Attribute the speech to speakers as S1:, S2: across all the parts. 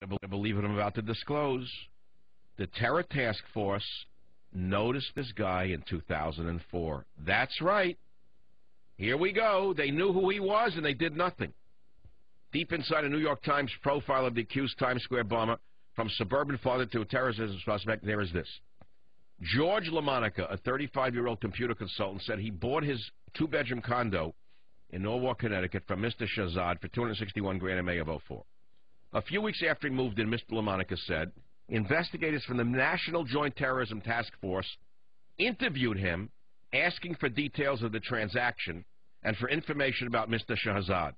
S1: I believe what I'm about to disclose. The Terror Task Force noticed this guy in 2004. That's right. Here we go. They knew who he was, and they did nothing. Deep inside a New York Times profile of the accused Times Square bomber, from suburban father to a terrorism suspect, there is this. George LaMonica, a 35-year-old computer consultant, said he bought his two-bedroom condo in Norwalk, Connecticut from Mr. Shahzad for $261,000 in May of 2004. A few weeks after he moved in, Mr. LaMonica said, investigators from the National Joint Terrorism Task Force interviewed him, asking for details of the transaction and for information about Mr. Shahzad.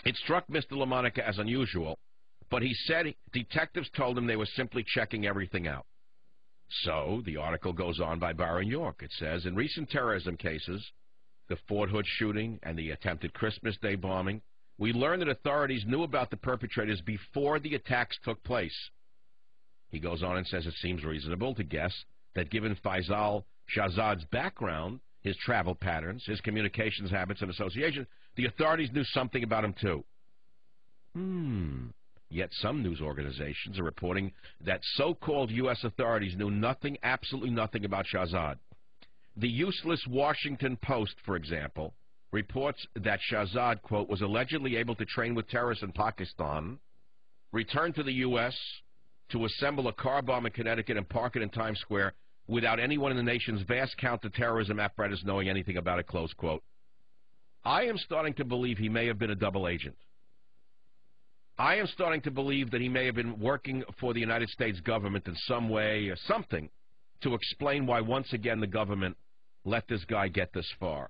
S1: It struck Mr. LaMonica as unusual, but he said detectives told him they were simply checking everything out. So, the article goes on by Byron York. It says, in recent terrorism cases, the Fort Hood shooting and the attempted Christmas Day bombing, we learned that authorities knew about the perpetrators before the attacks took place. He goes on and says it seems reasonable to guess that given Faisal Shahzad's background, his travel patterns, his communications habits and association, the authorities knew something about him too. Yet some news organizations are reporting that so-called U.S. authorities knew nothing, absolutely nothing about Shahzad. The useless Washington Post, for example, reports that Shahzad, quote, was allegedly able to train with terrorists in Pakistan, return to the U.S. to assemble a car bomb in Connecticut and park it in Times Square without anyone in the nation's vast counterterrorism apparatus knowing anything about it, close quote. I am starting to believe he may have been a double agent. I am starting to believe that he may have been working for the United States government in some way or something to explain why once again the government let this guy get this far.